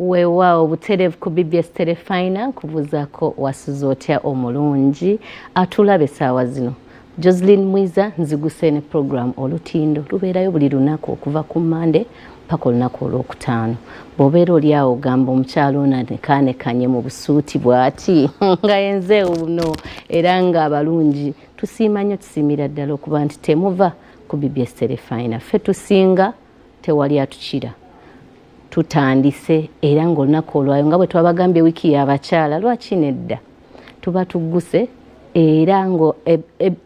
Weewaawo butereevu ku BBS Telefina kubuzaako wasuza otya omulungi atulabe essaawa zino. Joseline Mwiza nziguse ne program olutindo lubeerayo buli lunaku okuva ku Monday paka olunaku olwokutaano. Bw'obeera oli awo ogamba omukyalo ono anekaanekanye mu busuuti bw'ati nga yenze uno era nga abalungi tusiima nnyo tusiimira ddala okuba nti temuva ku BBS Telefina. Ffe tusinga tewali atukira. Tutandise era ng'olunaku olwayo nga bwe twabagambye wiiki y'abakyala lwaki nedda tuba tugguse era ngo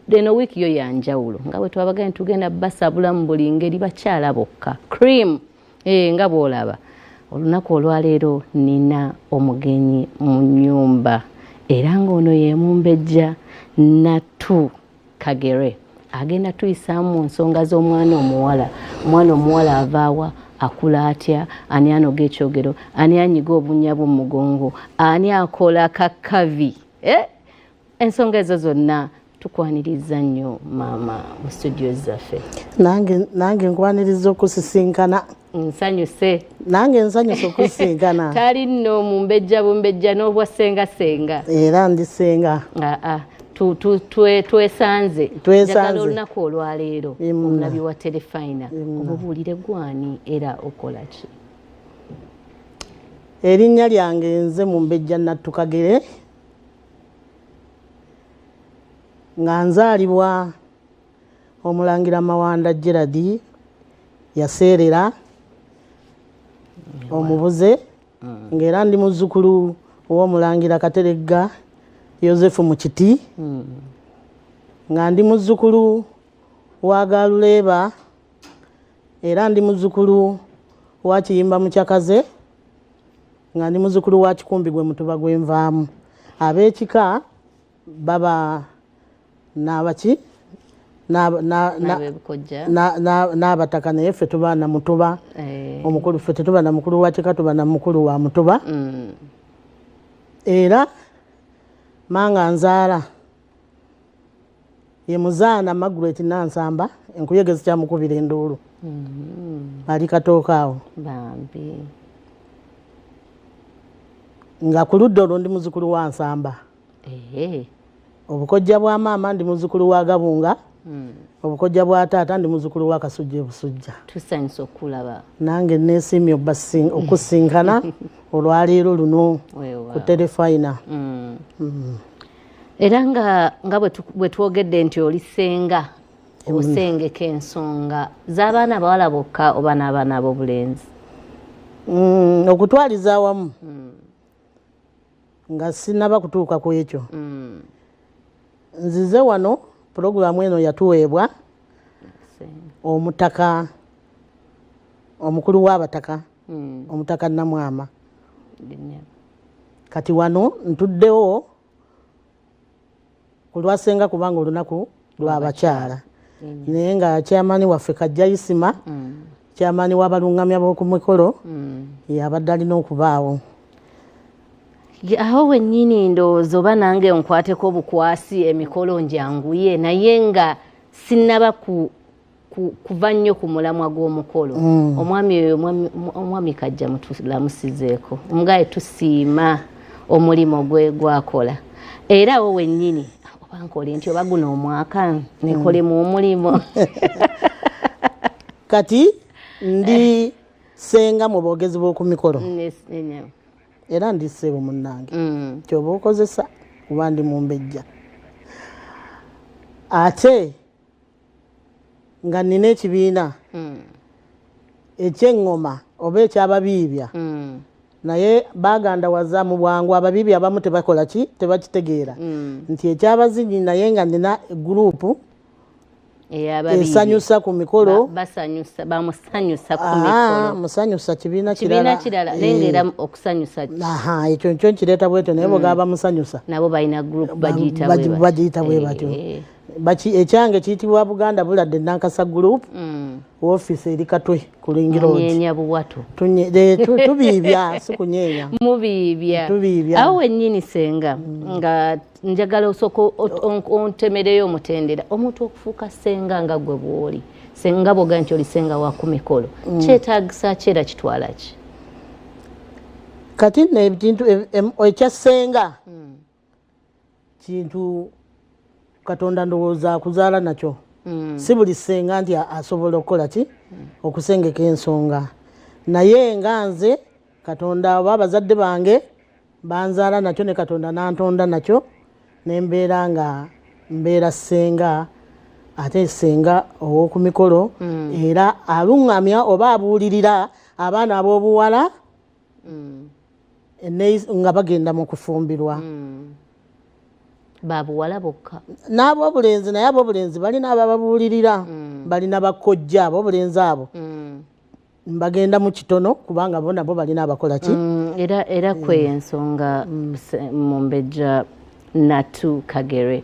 eno wiiki yo yanjawulo nga bwe twabagambye tugenda basabula mu buli ngeri bakyala bokka cream nga bw'olaba olunaku olwaleero nina omugenyi mu nnyumba era ng'ono ye Mumbejja Natu Kagere agenda tuyisaamu mu nsonga z'omwana omuwala. Omwana omuwala avaawa, akula atya, ani anoga ekyogero, ani anyiga obunnya bw'omugongo, ani akola kakavi. Ensonga ezo zonna tukwaniriza nnyo maama mu studio zaffe. Nange nkwaniriza okusisinkana. Nsanyuse. Nange nsanyuse okusisinkana. Tali nno Mumbejja n'obwasenga. Era ndisenga. Twesanze njagala olunaku olwaleero omunabi wa Telefina omubuulire gwani era okola ki? Erinnya lyange nze Mumbejja Natu Kagere nga nzaalibwa Omulangira Mawanda Gerard yaseerera omubuze ng'era ndi muzzukulu ow'Omulangira Kateregga Yosefu Mukiti nga ndi muzzukulu wa Galuleeba era ndi muzzukulu wa Kiyimba Mukyakaze nga ndi muzzukulu wa Kikumbi gwe Mutuba gw'envaamu. Ab'ekika baba n'abaki n'abataka naye ffe tuba na Mutuba omukulu, ffe tetuba na mukulu wa kika, tuba na mukulu wa Mutuba. Era manga nzaala ye Muzaana Margaret Nansamba enkuyegezi kyamukubira enduulu ali Katooka awo bambi nga ku ludda olwo ndi muzzukulu wa Nsamba. Obukojja bwa maama ndi muzzukulu wa Gabunga, obukojja bwa taata ndi muzzukulu wa Kasujja Busujja. Tusanyusa okulaba nange neesiimye okusinkana olwaleero luno ku Telefina. Era nga bwe twogedde nti olisenga osengeka ensonga z'abaana bawala bokka oba n'abaana ab'obulenzi? Okutwaliza awamu nga sinaba kutuuka ku ekyo. Nzize wano pulogulaamu eno yatuweebwa omutaka omukulu w'abataka omutaka Namwama. Kati wano ntuddewo ku lwasenga kubanga olunaku lw'abakyala naye nga kyamaani waffe Kajja Isima kyamaani w'abalungamya b'oku mikolo yabadde alina okubaawo. Aho wennyini ndowooza oba nange nkwateko obukwasi emikolo njanguye naye nga sinnaba kuva nnyo ku mulamwa gw'omukolo. Omwami Kajja mutulamusizeeko omugaye tusiima omulimu gwe gwakola era awo wennyini oba nkole nti oba guno omwaka nekolemu omulimu. Kati ndi senga mu boogezi b'oku mikolo era ndi ssebo munnange kyoba okozesa kuba ndi Mumbejja ate nga nina ekibiina eky'eŋŋoma oba ekyababiibya naye bagandawaza mu bwangu ababiibya abamu tebakola ki tebakitegeera nti ekyabazinyi naye nga nina guruupu esanyusa ku mikolo bamusanyusa ku mikolo musanyusa kibiina kirala lengera okusanyusa ekyo nkyo nkireeta bwetyo naye bwegaba musanyusa nabo balina gurupu bagiyita bwe batyo. Ekyange kiyitibwa Buganda Buladde Nankasa Group ofiisi eri Katwe ku Ring Road. Munyeenya buwato tubiibya si kunyeenya tubiibya awo wennyini senga nga njagala osooka ontemereyo omutendera omuntu okufuuka senga nga gwe bw'oli senga bwoga nti oli senga wa ku mikolo kyetaagisa ki era kitwala ki? kati n'ebintu ekyasenga kintu Katonda ndowooza akuzaala nakyo si buli ssenga nti asobola okukola ki okusengeka ensonga naye nga nze Katonda oba abazadde bange banzaala nakyo ne Katonda nantonda nakyo nembeera nga mbeera ssenga ate ssenga ow'oku mikolo era aluŋŋamya oba abuulirira abaana ab'obuwala nga bagenda mu kufumbirwa babuwala bokka n'ab'obulenzi naye ab'obulenzi balina abababuulirira balina bakkojja ab'obulenzi abo mbagenda mu kitono kubanga bo nabo balina abakola ki era kweyo ensonga Mumbejja Natu Kagere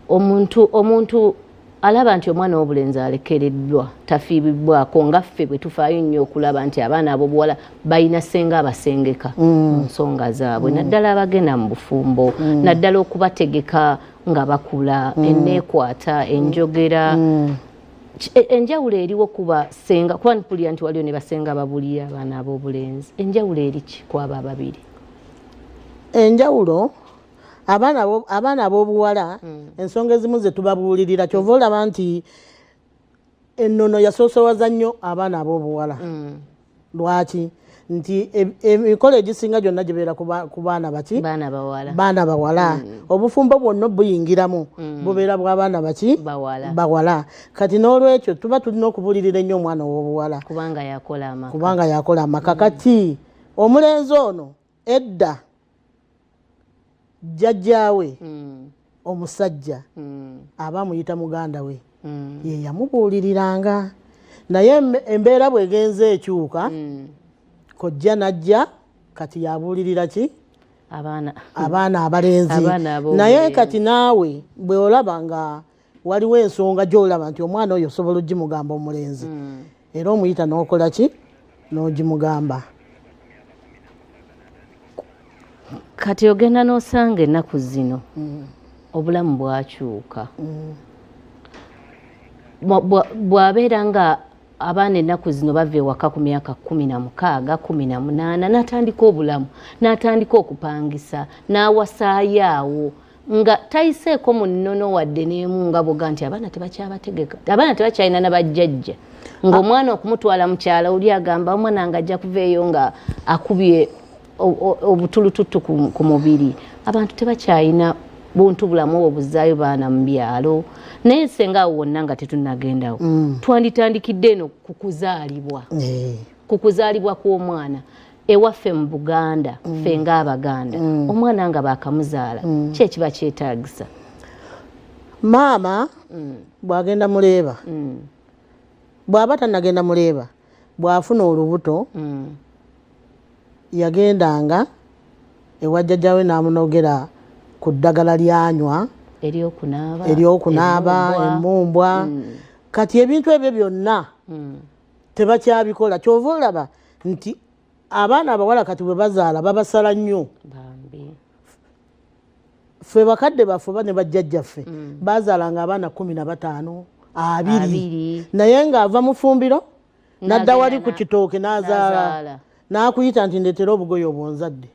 omuntu alaba nti omwana w'obulenzi alekereddwa tafiibibwako nga ffe bwe tufaayo nnyo okulaba nti abaana ab'obuwala balina ssenga abasengeka mu nsonga zaabwe naddala abagenda mu bufumbo naddala okubategeka nga bakula enneekwata enjogera enjawulo eriwo kuba senga kuba mpulira nti waliwo ne basenga ababulira abaana ab'obulenzi enjawulo eri ki kwabo ababiri enjawulo abaana ab'obuwala ensonga ezimu ze tubabuulirira kyova olaba nti ennono yasoosowaza nnyo abaana ab'obuwala lwaki nti emikolo egisinga gyonna gibeera ku baana baki baana bawala obufumbo bwonna buyingiramu bubeera bw'abaana baki bawala kati n'olwekyo tuba tulina okubuulirira ennyo omwana ow'obuwala kubanga yakola amaka kati omulenzi ono edda jjajjaawe omusajja aba amuyita muganda we ye yamubuuliriranga naye embeera bwegenze ekyuka kojja najja kati yabuulirira ki abaana abalenzi naye kati naawe bwe olaba nga waliwo ensonga gy'olaba nti omwana oyo osobola ogimugamba omulenzi era omuyita n'okola ki n'ogimugamba kati ogenda n'osanga ennaku zino obulamu bwakyuka bw'abeera nga abaana ennaku zino bava ewaka ku myaka 16 18 n'atandika obulamu n'atandika okupangisa n'awasaayo awo nga tayiseeko mu nnono wadde n'emu nga boga nti abaana tebakyabategeka abaana tebakyalina nabajjajja ng'omwana okumutwala mu kyala oli agamba omwana nga ajja kuva eyo nga akubye obutulututtu ku mubiri abantu tebakyalina buntu bulamu obwo buzaayo baana mu byalo naye senga awo wonna nga tetunnagendawo twanditandikidde eno ku kuzaalibwa kw'omwana ewaffe mu Buganda ffe ng'Abaganda omwana nga baakamuzaala ki ekiba kyetaagisa maama bw'agenda muleeba bw'aba tannagenda muleeba bw'afuna olubuto yagendanga ewa jjajjaawe n'amunogera ku ddagala lyanywa eryokunaaba emmumbwa kati ebintu ebyo byonna tebakyabikola kyova olaba nti abaana abawala kati bwe bazaala babasala nnyo ffe bakadde baffe oba ne bajjajjaffe bazaalanga abaana 15 20 naye ng'ava mu fumbiro nadda wali ku kitooke n'azaala n'akuyita nti ndetera obugoye obwonzadde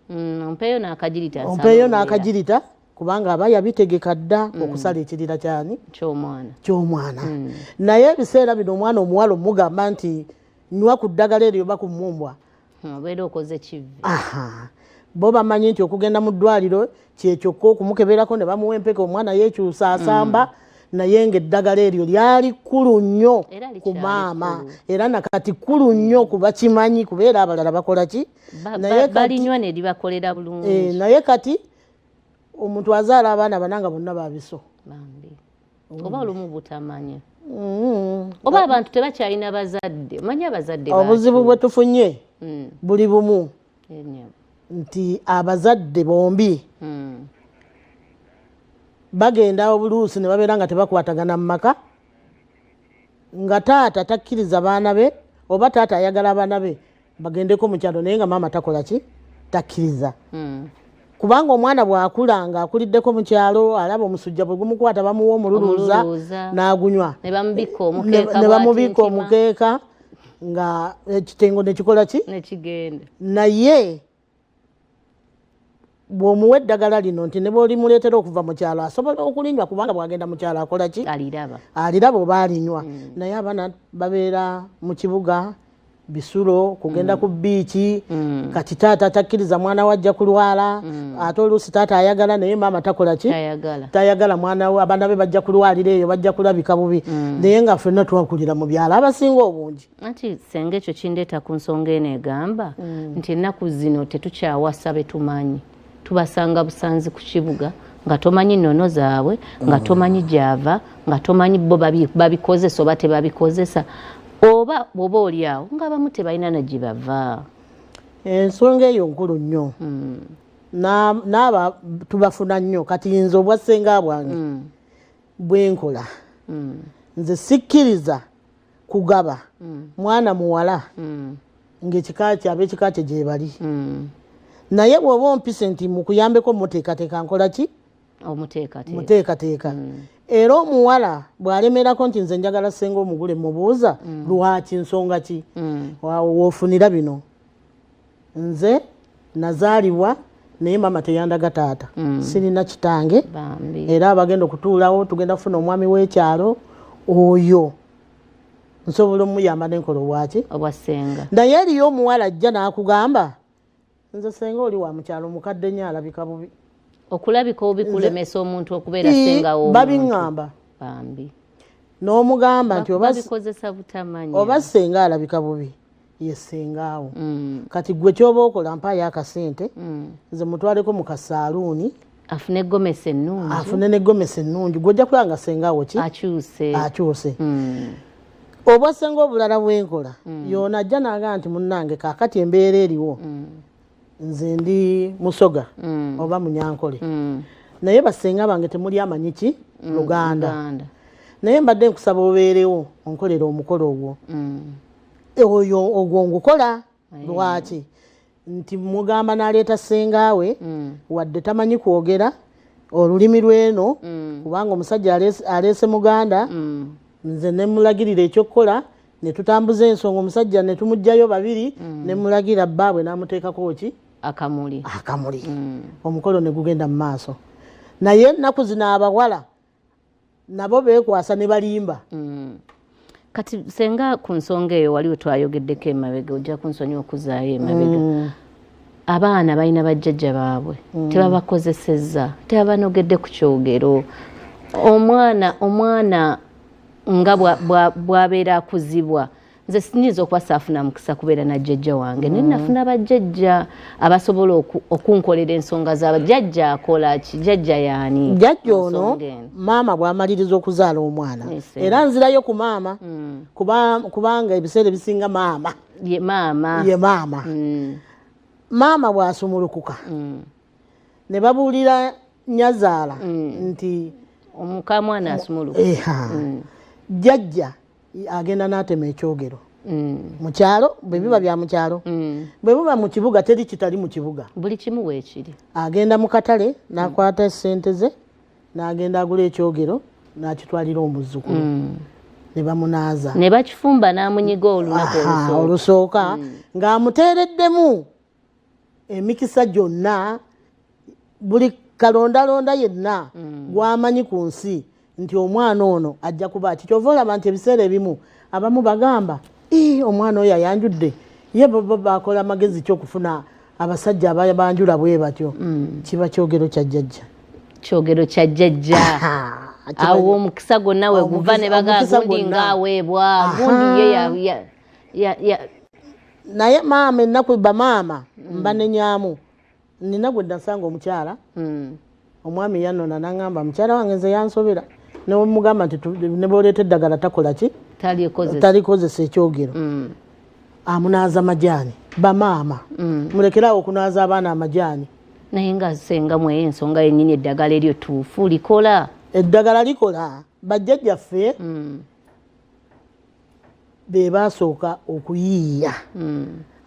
ompeeyo n'akagirita kubanga aba yabitegeka dda okusala ekirira ky'omwana naye ebiseera bino omwana omuwala omugamba nti nywa ku ddagala eryo oba ku mmumbwa bo bamanyi nti okugenda mu ddwaliro kyekyokka okumukeberako ne bamuwa empeka omwana yeekyusa asamba naye ng'eddagala eryo lyali kkulu nnyo ku maama era nakati kkulu nnyo ku bakimanyi kubeera abalala bakola ki balinywa ne libakolera bulungi naye kati omuntu azaala abaana bananga bonna babiso oba olumu butamanya oba abantu tebakyalina bazadde omanyi abazadde obuzibu bwe tufunye buli bumu nti abazadde bombi bagenda obuluusi ne babeera nga tebakwatagana mu maka nga taata takkiriza baana be oba taata ayagala abaana be bagendeko mu kyalo naye nga maama takola ki takkiriza kubanga omwana bw'akula ng'akuliddeko mu kyalo alaba omusujja bwe gumukwata bamuwa omululuuza n'agunywa ne bamubika omukeeka nga ekitengo ne kikola ki nekigenda naye bw'omuwa eddagala lino nti ne bw'olimuleetera okuva mu kyalo asobola okulinywa kubanga bw'agenda mu kyalo akola ki? Aliraba oba alinywa. Naye abaana babeera mu kibuga bisulo kugenda ku biiki kati taata takkiriza mwana we ajja kulwala ate oluusi taata ayagala naye maama takola ki? Tayagala mwana we abaana be bajja kulwalira eyo bajja kulabika bubi naye nga ffenna twakulira mu byalo abasinga obungi. Anti senga ekyo kindeeta ku nsonga eno egamba nti ennaku zino tetukyawasa be tumanyi tubasanga busanzi ku kibuga nga tomanyi nnono zaabwe nga tomanyi gyava nga tomanyi bo babikozesa oba tebabikozesa oba bwoba oli awo ng'abamu tebalina na gye bava. Ensonga eyo nkulu nnyo n'aba tubafuna nnyo kati nze obwassenga bwange bwe nkola nze sikkiriza kugaba mwana muwala ng'ekika kye ab'ekika kye gye bali naye bw'oba ompise nti mukuyambeko muteekateeka nkola ki? Muteekateeka. Era omuwala bw'alemerako nti nze njagala ssenga omugule mubuuza lwaki nsonga ki? Woofunira bino nze nazaalibwa naye maama teyandaga taata sirina kitange era abagenda okutuulawo tugenda kufuna omwami w'ekyalo oyo nsobola omuyamba n'enkola obwaki? Obwassenga. Naye eriyo omuwala ajja n'akugamba nze senga oli wa mukyalo omukadde nnyo alabika bubi. Okulabika obubi kulemesa omuntu okubeera ssenga w'omuntu. Babiŋŋamba. Bambi. N'omugamba nti babikozesa butamanya. Oba ssenga alabika bubi ye ssengaawo. Kati gwe ky'oba okola mpaayo akasente nze mutwaleko mu kasaaluuni afune eggomesi ennungi. Afune n'eggomesi ennungi gw'ojja kulaba nga ssengaawo ki? Akyuse. Obwa ssenga obulala bwenkola yoona ajja n'agamba nti munnange kaakati embeera eriwo nze ndi Musoga oba Munyankole naye bassenga bange temuli amanyi ki? Luganda. Naye mbadde nkusaba obeerewo onkolera omukolo ogwo oyo ogwo ngukola lwaki? Nti mugamba n'aleeta ssengaawe wadde tamanyi kwogera olulimi lw'eno kubanga omusajja aleese Muganda nze ne mulagirira ekyokukola ne tutambuza ensonga omusajja ne tumugjayo babiri ne mulagira bbaabwe n'amuteekako ki? Akamuli. Omukolo ne gugenda mu maaso. Naye ennaku zino abawala nabo beekwasa ne balimba. Kati senga ku nsonga eyo waliwo twayogeddeko emabega ojja kunsonyiwa okuzaayo emabega. Abaana balina bajjajja baabwe tebabakozesezza tebabanogedde ku kyogero. Omwana nga bw'abeera akuzibwa nze sinyiza okuba saafuna mukisa kubeera na jjajja wange naye nafuna bajjajja abasobola okunkolera ensonga zaabwe. Jjajja akola ki? Jjajja yaani? Jjajja ono maama bw'amaliriza okuzaala omwana era nzirayo ku maama kubanga ebiseera ebisinga maama ye maama. Maama bw'asumulukuka ne babuulira nnyazaala nti omukamwana asumulukuka jjajja agenda n'atema ekyogero mu kyalo bwe biba bya mu kyalo. Bwe buba mu kibuga teri kitali mu kibuga buli kimu weekiri. Agenda mu katale n'akwata essente ze n'agenda agula ekyogero n'akitwalira omuzzukulu ne bamunaaza ne bakifumba n'amunyiga olunaku olusooka ng'amuteereddemu emikisa gyonna buli kalondalonda yenna gw'amanyi ku nsi nti omwana ono ajja kuba ki. Kyova olaba nti ebiseera ebimu abamu bagamba omwana oyo ayanjudde ye bakola amagezi kyokufuna abasajja ababanjula bwe batyo. Kiba kyogero kya jjajja. Kyogero kya jjajja. Awo omukisa gwonna we guva ne bagamba gundi ng'aweebwa gundi ye naye maama ennaku bamaama mbanenyaamu. Nina gwe nasanga omukyala omwami yanona n'angamba mukyala wange nze yansobera ne mugamba nti ne booleeta eddagala takola ki? Talikozesa ekyogero. Amunaaza majaani. Bamaama mulekerawo okunaaza abaana amajaani. Naye nga sengamu ensonga yennyini eddagala eryo tuufu likola? Eddagala likola. Bajjajjaffe be baasooka okuyiiya.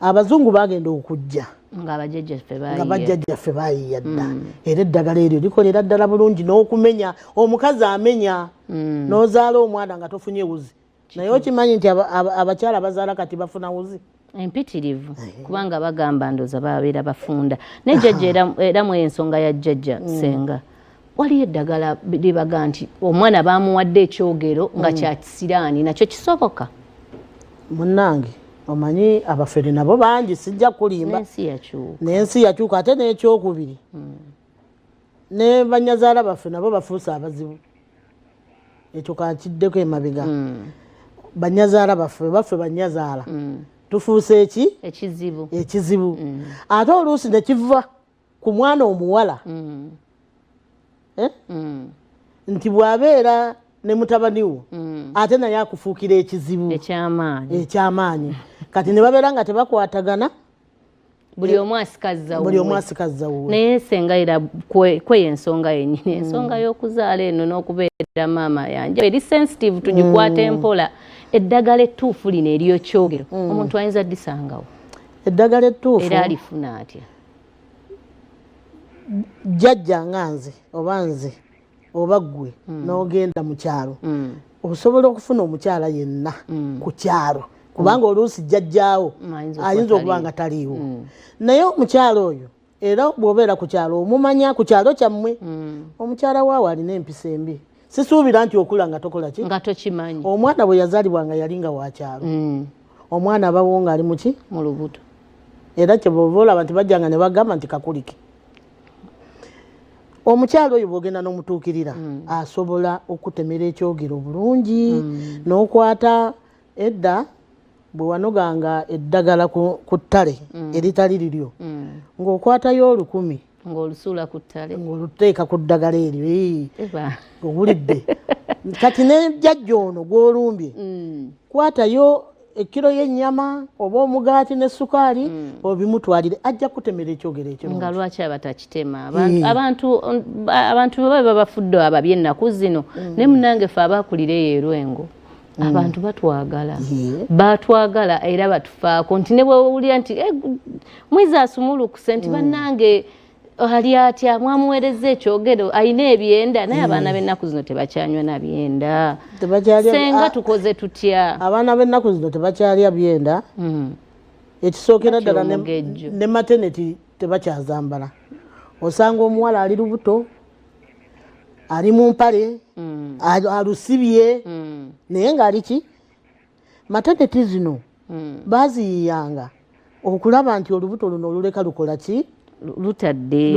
Abazungu bagenda okujja nga bajjajjaffe baayiiya dda era eddagala eryo likolera ddala bulungi n'okumenya omukazi amenya n'ozaala omwana nga tofunye wuzi. Naye okimanyi nti abakyala abazaala kati bafuna wuzi? empitirivu kubanga bagamba ndoza babeera bafunda naye jjajja era mu ensonga ya jjajja senga waliyo eddagala libaga nti omwana bamuwadde ekyogero nga kya kisiraani nakyo kisoboka munnange omanyi abafere nabo bangi sijja kulimba n'ensi yakyuka ate n'ekyokubiri ne banyazaala baffe nabo bafuuse abazibu ekyo kakiddeko emabega banyazaala baffe banyazaala tufuuse ekizibu ate oluusi ne kiva ku mwana omuwala nti bw'abeera ne mutabani wo ate naye akufuukira ekizibu ekyamaanyi kati ne babeera nga tebakwatagana buli omu asikazza wuwe naye senga era kweyo ensonga yennyini ensonga y'okuzaala eno n'okubeera maama yanje eri sensitive tugikwata empola eddagala ettuufu lino eryokyogero omuntu ayinza ddisangawo eddagala ettuufu era alifuna atya jjajja nga nze oba nze oba ggwe n'ogenda mu kyalo osobola okufuna omukyala yenna ku kyalo kubanga oluusi jjajjaawo ayinza okuba nga taliiwo naye omukyala oyo era bw'obeera ku kyalo omumanya ku kyalo kyammwe omukyala waawe alina empisa embi sisuubira nti okula nga tokola ki nga tokimanyi omwana bwe yazaalibwa nga yali nga wa kyalo omwana abawo nga ali muki mu lubuto era kyebova olaba nti bajjanga ne bagamba nti kakulike omukyalo oyo bw'ogenda n'omutuukirira asobola okutemera ekyogero bulungi n'okwata edda bwe wanoganga eddagala ku ttale eritali liryo ng'okwatayo 1,000 ng'olusuula ku ttale ng'oluteeka ku ddagala eryo owulidde kati ne jjajja ono gw'olumbye kwatayo ekiro y'ennyama oba omugaati ne sukaali obimutwalire ajja kutemera ekyogero ekyo nga lwaki abatakitema abantu baba bafudde ababye ennaku zino naye munange ffe abakulira eyo erwengo abantu batwagala era batufaako nti ne bwewulira nti mwiza asumulukuse nti bannange ali atya mwamuweereza ekyogero ayina ebyenda naye abaana b'ennaku zino tebakyanywa na byenda senga tukoze tutya abaana b'ennaku zino tebakyalya byenda ekisookera ddala ne mateneti tebakyazambala osanga omuwala ali lubuto ali mu mpale alusibye naye ng'ali ki mateneti zino baaziyiyanga okulaba nti olubuto luno oluleka lukola ki lutadde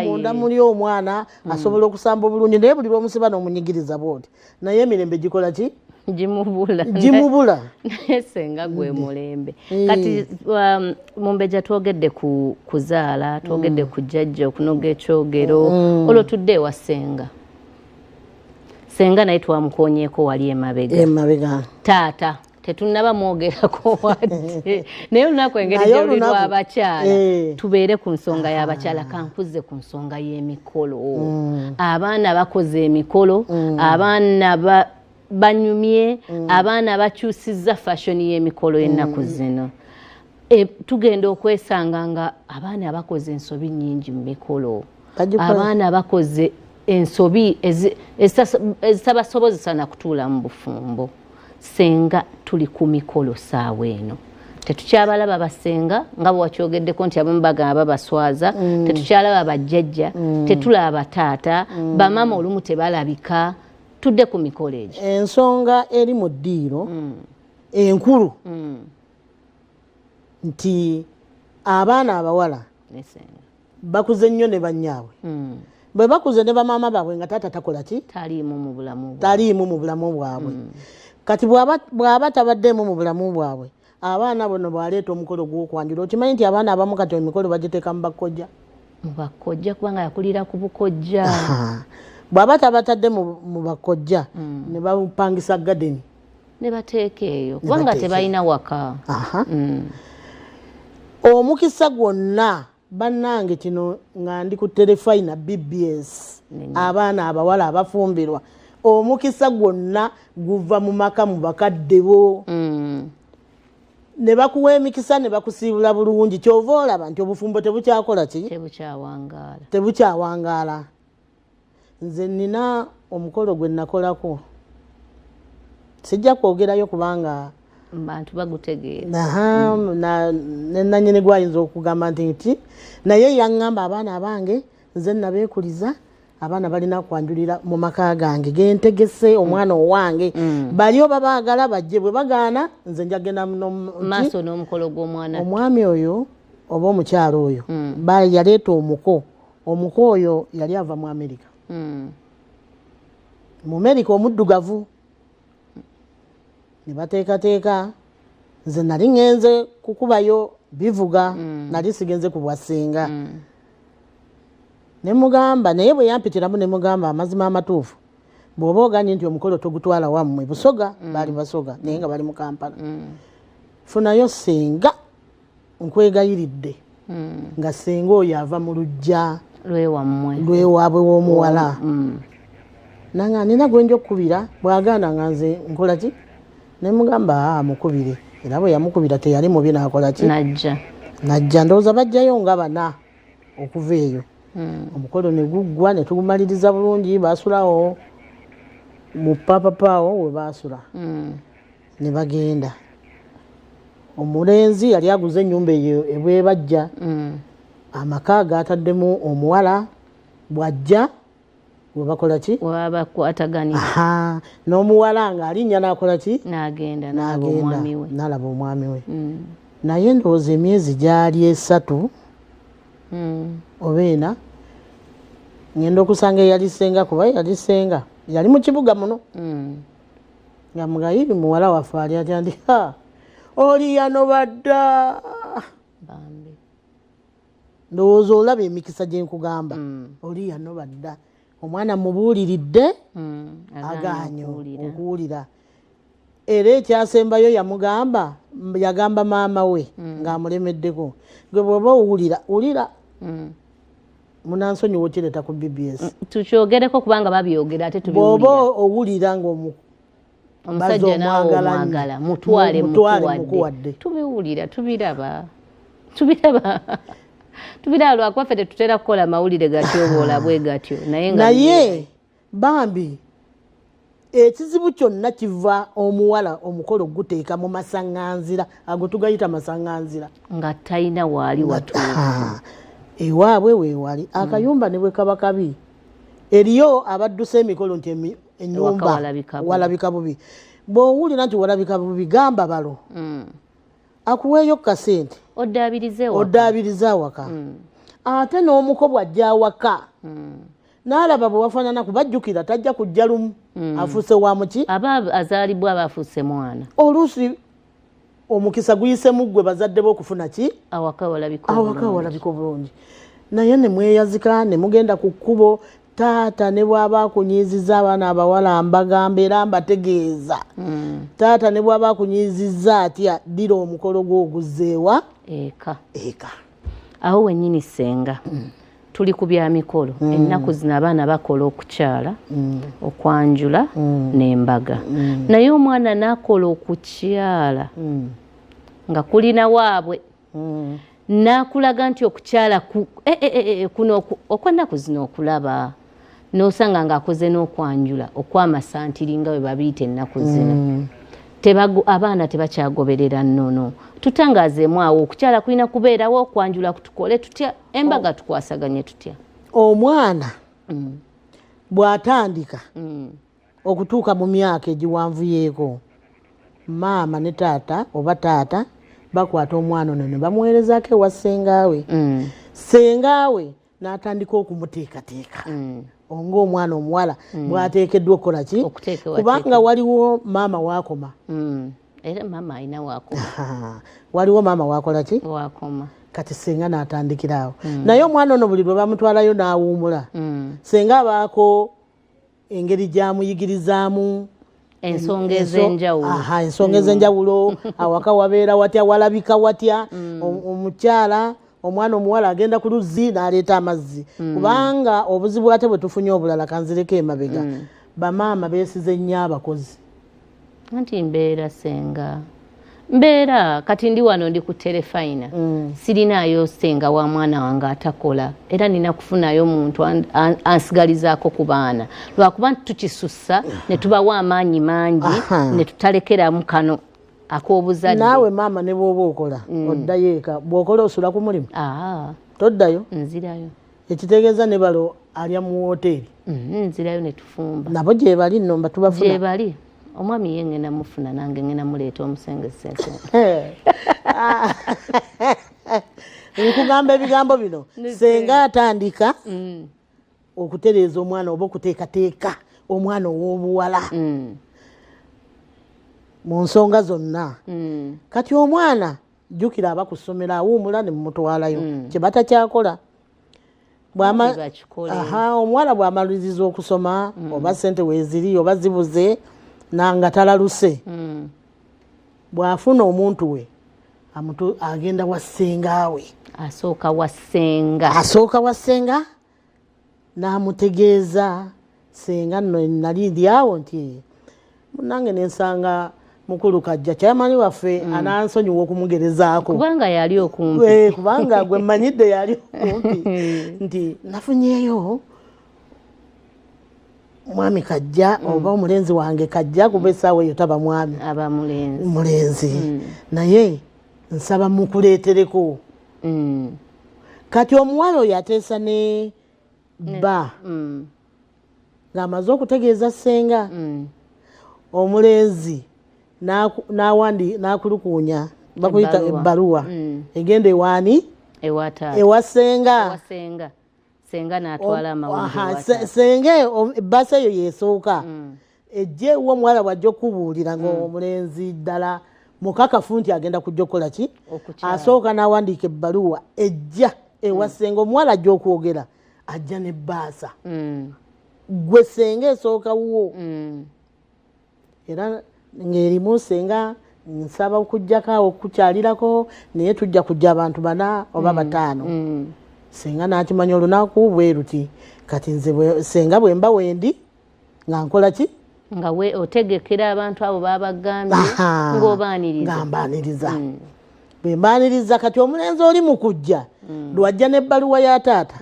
munda muli omwana asobola okusamba obulungi naye buli lw'omusiba n'omunyigiriza bwoti naye emirembe gikola ki gimubula naye senga gwe mulembe kati Mumbejja twogedde ku kuzaala twogedde ku jjajja okunoga ekyogero olwo tudde ewa senga naye twamukoonyeeko wali emabega taata tetunaba mwogerako wadde naye olunaku engeri gyolirwa abakyala tubeere ku nsonga y'abakyala kankuze ku nsonga y'emikolo abaana bakoze emikolo abaana banyumye abaana bakyusizza fashoni y'emikolo ennaku zino tugenda okwesanga nga abaana bakoze ensobi nnyingi mu mikolo abaana bakoze ensobi ezitabasobozesa na kutuula mu bufumbo senga tuli ku mikolo saawa eno tetukyabalaba basenga nga bwe wakyogeddeko nti abamu bagamba babaswaza tetukyalaba bajjajja tetulaba taata bamama olumu tebalabika tudde ku mikolo egyo ensonga eri mu ddiiro enkulu nti abaana abawala bakuze nnyo ne bannyaabwe bwe bakuze ne bamaama baabwe nga taata takola ki taliimu mu bulamu bwabwe kati bw'aba tabaddemu mu bulamu bwabwe abaana bono bwaleeta omukolo gw'okwanjula okimanyi nti abaana abamu kati emikolo bagiteeka mu bakojja kubanga yakulira ku bukojja bw'aba tabatadde mu bakojja ne bapangisa gadeni ne bateeka eyo kubanga tebalina waka omukisa gwonna bannange kino nga ndi ku terefayina BBS abaana abawala abafumbirwa omukisa gwonna guva mu maka mu bakadde bo ne bakuwa emikisa ne bakusiibula bulungi kyova olaba nti obufumbo tebukyakola ki tebukyawangaala nze nina omukolo gwe nakolako sijja kwogerayo kubanga bantu bagutegeera. Aha, na nyine gwayinza okugamba nti naye yaŋŋamba abaana abange nze nabeekuliza abaana balina kwanjulira mu maka gange gentegese omwana owange bali oba baagala bajje bwe bagaana nze njagenda maaso n'omukolo gw'omwana omwami oyo oba omukyalo oyo yaleeta omuko oyo yali ava mu Amerika mu Amerika omuddugavu ne bateekateeka nze nali ŋŋenze kukubayo bivuga nali sigenze ku bwasenga ne mugamba naye bwe yampitiramu ne mugamba amazima amatuufu bw'oba oganye nti omukolo togutwala wammwe Busoga baali Basoga naye nga bali mu Kampala funayo senga nkwegayiridde nga senga oyo ava mu luggya lwewaabwe w'omuwala nanga nina gwenja okukubira bw'agaana nga nze nkola ki ne mugamba mukubire era bwe yamukubira teyali mubi n'akola ki najja ndowooza bajjayo nga bana okuva eyo omukolo ne guggwa ne tugumaliriza bulungi baasulawo mu papapaawo we baasula ne bagenda omulenzi yali aguze ennyumba eyo ebwebajja amaka gaataddemu omuwala bw'ajja we bakola ki wabakwataganira n'omuwala ng'alinnya n'akola ki n'agenda n'alaba omwami we naye ndowooza emyezi gyali 3 oba 4 ngenda okusanga eyali senga kuba yali senga yali mu kibuga muno nga mugayiri muwala waffe ali atya nti oli yano badda ndowooza olaba emikisa gye nkugamba oli yano badda omwana mubuuliridde agaanye okuwulira era ekyasembayo yagamba maama we ng'amulemeddeko gwe bw'oba owulira munansonyiwa okireta ku BBS tukyogereko kubanga babyogera ate bw'oba owulira omusajja nawe omwagala mutwale mukuwadde tubiwulira tubiraba lwakubaffe tetutera kukola mawulire gatyo bwola bwe gatyo naye bambi ekizibu kyonna kiva omuwala omukolo guteeka mu masaŋŋanzira ago tugayita masaŋŋanzira nga talina waali watuufu ewaabwe weewali akayumba ne bwe kaba kabi eriyo abaddusa emikolo nti ennyumba walabika bubi bw'owulira nti walabika bubi gamba balo akuweeyo kasente oddaabirize awaka ate n'omuko bw'ajja awaka n'alaba bwe wafaanana kubajjukira tajja kujja lumu afuuse wa muki aba azaalibwa aba afuuse mwana oluusi omukisa guyisemu ggwe bazadde b'okufuna ki awaka walabika obulungi naye ne mweyazika ne mugenda ku kkubo taata ne bw'aba akunyiizizza abaana abawala mbagamba era mbategeeza taata ne bw'aba akunyiizizza atya ddira omukolo gw'oguzzeewa eka awo wennyini senga tuli ku bya mikolo ennaku zino abaana bakola okukyala okwanjula n'embaga naye omwana n'akola okukyala nga kulina waabwe n'akulaga nti okukyala kuno okwennaku zino okulaba n'osanga ng'akoze n'okwanjula okw'amasantiri nga bwe babiyita ennaku zino abaana tebakyagoberera nnono tutangazeemu awo okukyala kulina kubeerawo okwanjula tukole tutya embaga tukwasaganye tutya omwana bw'atandika okutuuka mu myaka egiwanvuyeeko maama ne taata oba taata bakwata omwana ono ne bamuweerezaako ewa sengaawe sengaawe n'atandika okumuteekateeka onga omwana omuwala bw'ateekeddwa okukola ki kubanga waliwo maama waakoma era maama alina waakoma waliwo maama waakola ki waakoma kati senga n'atandikiraawo naye omwana ono buli lwe bamutwalayo n'awuumula senga abaako engeri gy'amuyigirizaamu ensonga ez'enjawulo ensonga ez'enjawulo awaka wabeera watya walabika watya omukyala omwana omuwala agenda ku luzzi n'aleeta amazzi kubanga obuzibu ate bwe tufunye obulala kanzireko emabega bamaama beesize nnyo abakozi anti mbeera senga mbeera kati ndi wano ndi ku terefayina sirinaayo senga wa mwana wange atakola era nina kufunayo muntu ansigalizaako ku baana lwakuba tukisussa ne tubawa amaanyi mangi ne tutalekeramu kano ak'obuzadde naawe maama ne bw'oba okola oddayo eka bw'okola osula ku mulimu toddayo nzirayo ekitegeeza ne balo alya mu woteeri nzirayo ne tufumba nabo gye bali nno mba tubafuna gye bali omwami ye ngenda mufuna nange ngenda muleeta omusenge sense nkugamba ebigambo bino senga atandika okutereeza omwana oba okuteekateeka omwana ow'obuwala mu nsonga zonna kati omwana jjukira aba ku ssomero awuumula ne mumutwalayo kye batakyakola omuwala bw'amaliriza okusoma oba ssente weeziri oba zibuze nanga talaluse bw'afuna omuntu we agenda wa ssengaawe asooka wa ssenga n'amutegeeza senga nno nali ndi awo nti nange nensanga mukulu kajja kyamanyi waffe anansonyiwa okumugerezaako kubanga yali okumpi kubanga gwe mmanyidde yali okumpi nti nafunyeeyo mwami kajja oba omulenzi wange kajja kuba essaawa eyo taba mwami aba mulenzi naye nsaba mukuleetereko kati omuwala oyo ateesa ne bba ng'amaze okutegeeza ssenga omulenzi n'akulukuunya bakuyita ebbaluwa egenda ewaani ewa ssenga senga n'atwala amawulire senga ebbasa eyo yeesooka ejje ewa omuwala bw'ajja okubuulira ng'omulenzi ddala mukakafu nti agenda kujja okukola ki asooka n'awandiika ebbaluwa ejja ewa ssenga omuwala ajja okwogera ajja n'ebbaasa gwe senga esookawo era ng'erimu senga nsaba okujjako awo okukyalirako naye tujja kujja abantu 4 oba 5 senga n'akimanya olunaku bwe ruti kati nze senga bwe mba wendi nga nkola ki nga we otegekera abantu abo babagambye ng'obaaniriza nga mbaaniriza bwe mbaaniriza kati omulenzi oli mu kujja lwajja n'ebbaluwa ya taata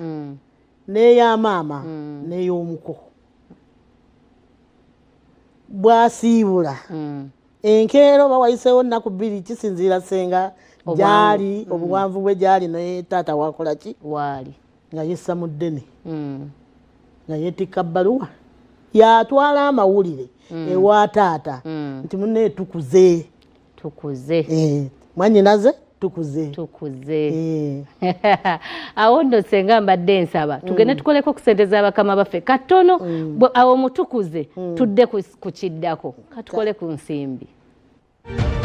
n'eya maama n'ey'omuko bw'asiibula enkeero bawayiseewo nnaku 2 kisinziira senga gyali obuwanvu bwe gyali naye taata wakola ki waali nga yessa mu ddene nga yeetikka bbaluwa yatwala amawulire ewa taata nti munne tukuze mwanyinaze tukuze awo nno senga mbadde nsaba tugende tukoleko ku ssente z'abakama baffe katono awo mutukuze tudde ku kiddako katukole ku nsimbi